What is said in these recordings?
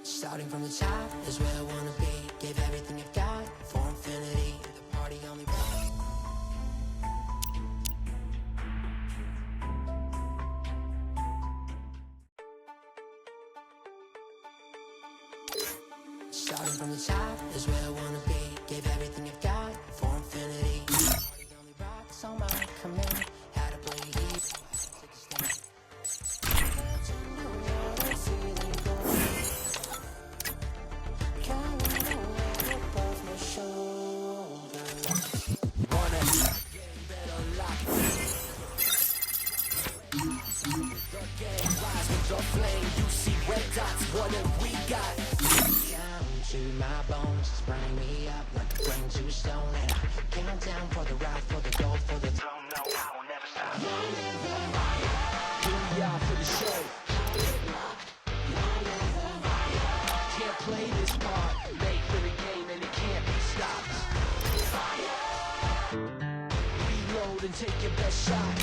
Starting from the top is where I wanna be. Gave everything I've got for infinity. The party only runs. Starting from the top is where I wanna be. Gave everything I've got for infinity. The party only rocks on my command. Had to play deep, take a stand. Flame, you see red dots, what have we got? Down to my bones, spraying me up like a brain to stone. And I count down for the ride, for the gold, for the throne. No, I will never stop. Here we are for the show. Can't play this part, made for the game and it can't be stopped. Reload and take your best shot.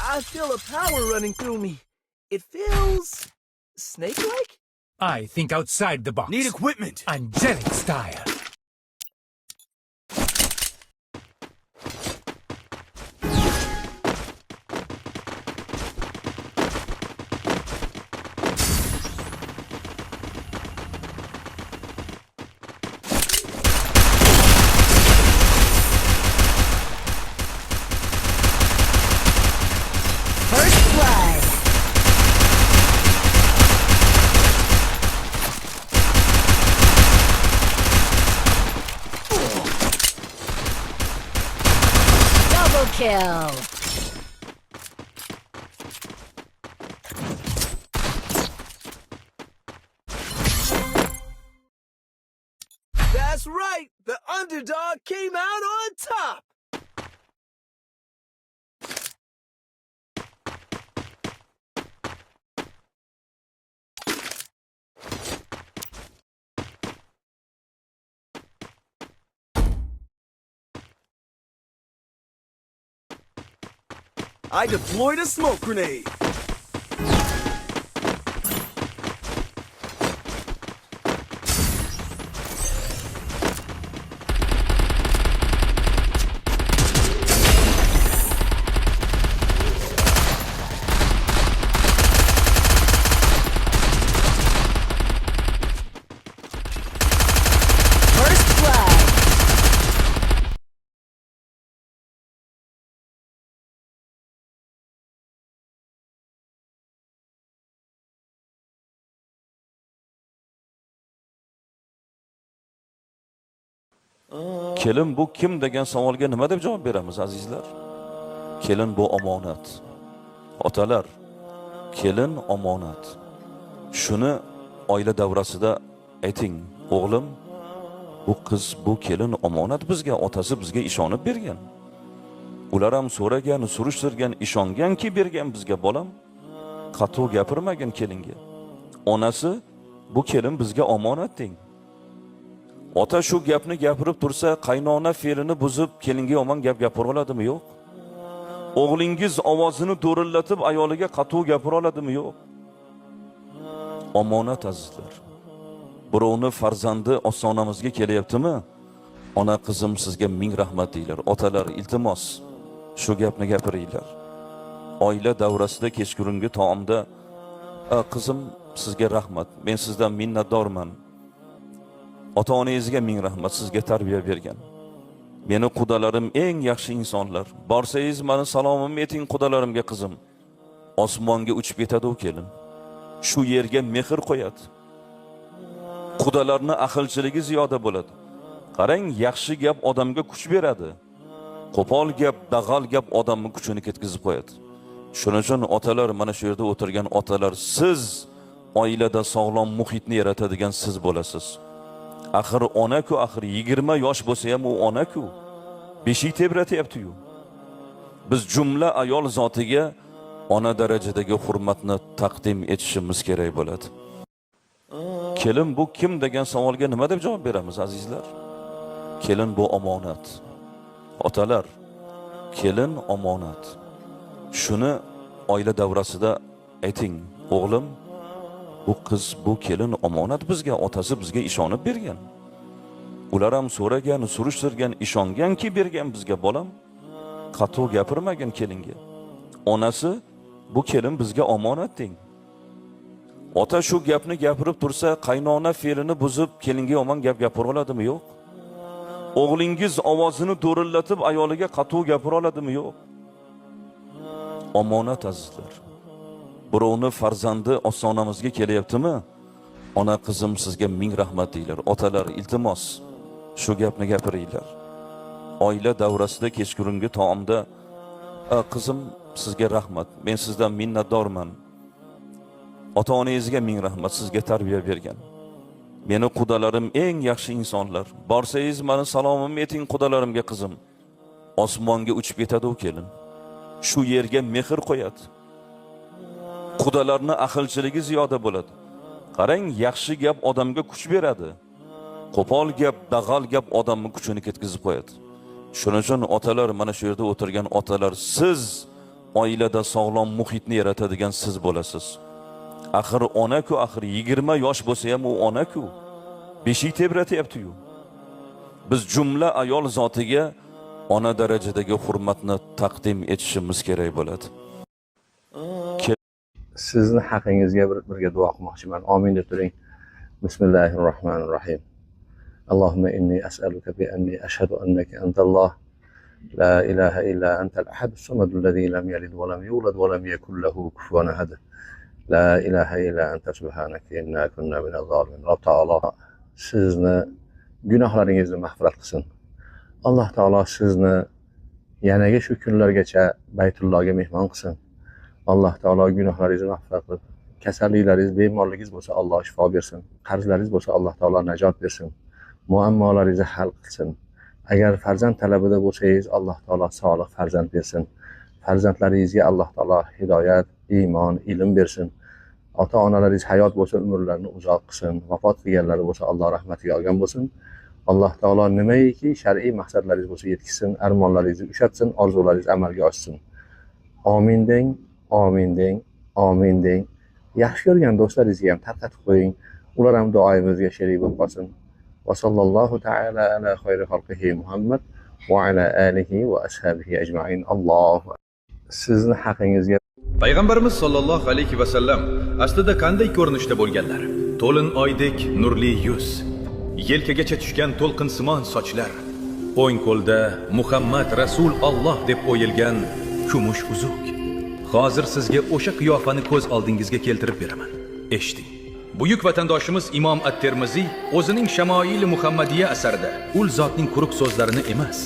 I feel a power running through me. It feels snake-like? I think outside the box. Need equipment. Angelic style. Kill. That's right! The underdog came out on top! I deployed a smoke grenade. Kelin bu kim degan savolga nima deb javob beramiz azizlar? Kelin bu omonat. Otalar, kelin omonat. Shuni oila davrasida ayting, o'g'lim, bu qiz, bu kelin omonat bizga, otasi bizga ishonib bergan. Ular ham so'ragan, surishtirgan, ishonganki bergan bizga bolam. Qattiq gapirmagan kelinga. Onasi, bu kelin bizga omonat deng. Ota shu gapni gapirib tursa, qaynona fe'lini buzib, kelinga yomon gap gapira oladimi? Yo'q. O'g'lingiz ovozini do'rillatib, ayoliga qattiq gapira oladimi? Yo'q. Omonat azizlar. Birovni farzandi ostonamizga kelyaptimi? Ona qizim sizga ming rahmat deylar. Otalar, iltimos, shu gapni gapiringlar. Oila davrasida kechqurungi taomda, qizim sizga rahmat, men sizdan minnatdorman. Ota-onangizga ming rahmat, sizga tarbiya bergan. Meni qudalarim eng yaxshi insonlar. Borsangiz meni salomimni ayting qudalarimga qizim. Osmonga uchib ketadi u kelin. Shu yerga mehr qo'yadi. Qudalarning aqlchiligi ziyoda bo'ladi. Qarang, yaxshi gap odamga kuch beradi. Qo'pol gap, dag'al gap odamning kuchini ketkizib qo'yadi. Shuning uchun otalar, mana shu yerda o'tirgan otalar, siz oilada sog'lom muhitni yaratadigan siz bo'lasiz. Axir ona-ku, axir 20 yosh bo'lsa ham u ona-ku. Beshik tebratyapti-yu. Biz jumla ayol zotiga ona darajadagi hurmatni taqdim etishimiz kerak bo'ladi. Kelin bu kim degan savolga nima deb javob beramiz, azizlar? Kelin bu omonat. Otalar, kelin omonat. Shuni oila davrasida ayting, o'g'lim, bu qiz, bu kelin omonat bizga, otasi bizga ishonib bergan. Ular ham so'ragan, surishtirgan, ishonganki bergan bizga bolam. Qattiq gapirmagan kelinga. Onasi, bu kelin bizga omonat deng. Ota shu gapni gapirib tursa, qaynona fe'lini buzib kelinga yomon gap gapira oladimi? Yo'q. O'g'lingiz ovozini do'rillatib ayoliga qattiq gapira oladimi? Yo'q. Omonat azizlar. Birovni farzandi ostonamizga kelyaptimi? Ona qizim sizga ming rahmat deylar. Otalar, iltimos shu gapni gapiringlar. Oila davrasida kechqurungi taomda qizim sizga rahmat, men sizdan minnatdorman. Ota-onangizga ming rahmat, sizga tarbiya bergan. Meni qudalarim eng yaxshi insonlar. Borsangiz meni salomimni ayting qudalarimga qizim. Osmonga uchib ketadi u kelin. Shu yerga mehr qo'yadi. Qudalarning aqlchiligi ziyoda bo'ladi. Qarang, yaxshi gap odamga kuch beradi. Qo'pol gap, dag'al gap odamning kuchini ketkizib qo'yadi. Shuning uchun otalar, mana shu yerda o'tirgan otalar, siz oilada sog'lom muhitni yaratadigan siz bo'lasiz. Axir ona-ku, axir 20 yosh bo'lsa ham u ona-ku. Beshik tebratyapti-yu. Biz jumla ayol zotiga ona darajadagi hurmatni taqdim etishimiz kerak bo'ladi. Sizni haqingizga birga duo qilmoqchiman. Amin deb turing. Bismillahirrohmanirrohim. Allohumma inni as'aluka bi anni ashhadu annaka antalloh la ilaha illa antal ahadus samadul ladzi lam yalid va lam yulad va lam yakul lahu kufuwan ahad. La ilaha illa anta subhanaka inna kunna minaz zolimin. Rob taolo sizni gunohlaringizni mag'firat qilsin. Alloh taolo sizni yanaga shu kunlargacha Baytullohga mehmon qilsin. Alloh taolo gunohlaringizni mag'firat qilib, kasalliklaringiz, bemorligingiz bo'lsa Alloh shifo bersin. Qarzlaringiz bo'lsa Alloh taolo najot bersin. Muammolaringizni hal qilsin. Agar farzand talabida bo'lsangiz, Alloh taolo solih farzand bersin. Farzandlaringizga Alloh taolo hidoyat, iymon, ilm bersin. Ota-onalaringiz hayot bo'lsa, umrlarini uzoq qilsin. Vafot qilganlari bo'lsa, Alloh rahmatiga olgan bo'lsin. Alloh taolo nimaiki shar'iy maqsadlaringiz bo'lsa yetkazsin, armonlaringizni ushatsin, orzularingiz amalga oshsin. Amin deng, amin deng, amin deng. Yaxshi ko'rgan do'stlaringizga ham tarqatib qo'ying. Ular ham duoyimizga sherik bo'lib qolsin. Va sallallohu ta'ala ala xayri xalqihi Muhammad va ala alihi va ashabihi ajma'in. Allohu sizni haqingizga Payg'ambarimiz sollallohu alayhi va sallam aslida qanday ko'rinishda bo'lganlar? To'lin oydek nurli yuz, yelkagacha tushgan to'lqinsimon sochlar, o'ng qo'lda Muhammad Rasul Alloh deb o'yilgan kumush uzuk. Hozir sizga o'sha qiyofani ko'z oldingizga keltirib beraman. Eshiting. Buyuk vatandoshimiz Imom At-Termiziy o'zining Shamoil-i Muhammadiya asarida ul zotning quruq so'zlarini emas,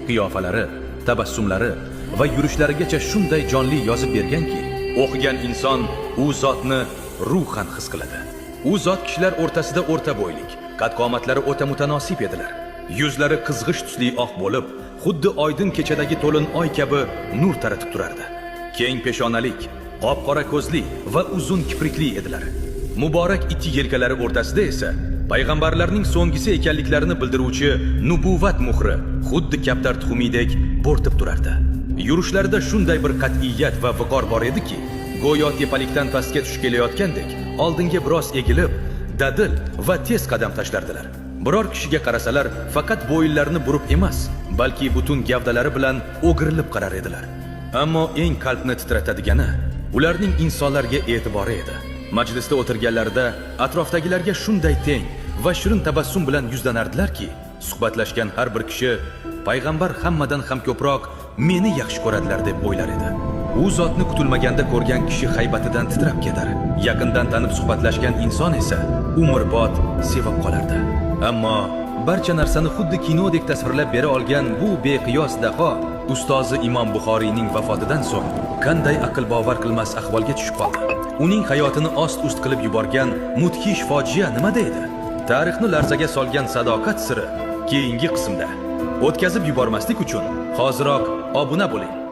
qiyofalari, tabassumlari va yurishlarigacha shunday jonli yozib berganki, o'qigan inson u zotni ruhan his qiladi. U zot kishilar o'rtasida o'rta bo'ylik, qad-qomatlari o'ta mutanosib edilar. Yuzlari qizg'ish tusli oq bo'lib, xuddi oydin kechadagi to'lin oy kabi nur taratib turardi. Keng peshonalik, qop-qora ko'zli va uzun kiprikli edilar. Muborak ikki yelkalari o'rtasida esa payg'ambarlarning so'nggisi ekanliklarini bildiruvchi nubuvat muhri xuddi kaptar tuxumidek bo'rtib turardi. Yurishlarida shunday bir qat'iyat va viqor bor ediki, go'yo tepalikdan pastga tushib kelayotgandek oldinga biroz egilib, dadil va tez qadam tashlardilar. Biror kishiga qarasalar, faqat bo'yinlarini burib emas, balki butun gavdalari bilan o'girilib qarar edilar. Ammo eng qalbni titratadigani ularning insonlarga e'tibori edi. Majlisda o'tirganlarida atrofdagilarga shunday teng va shirin tabassum bilan yuzlanardilarki, suhbatlashgan har bir kishi payg'ambar hammadan ham ko'proq meni yaxshi ko'radilar deb o'ylar edi. U zotni kutilmaganda ko'rgan kishi haybatidan titrab ketar. Yaqindan tanib suhbatlashgan inson esa umrbod sevib qolardi. Ammo barcha narsani xuddi kinodek tasvirlab bera olgan bu beqiyos daho ustozi Imom Buxoriyning vafotidan so'ng qanday aql bovar qilmas ahvolga tushib qoldi. Uning hayotini ost-ust qilib yuborgan mudhish fojia nimada edi? Tarixni larzaga solgan sadoqat siri keyingi qismda. O'tkazib yubormaslik uchun hoziroq obuna bo'ling.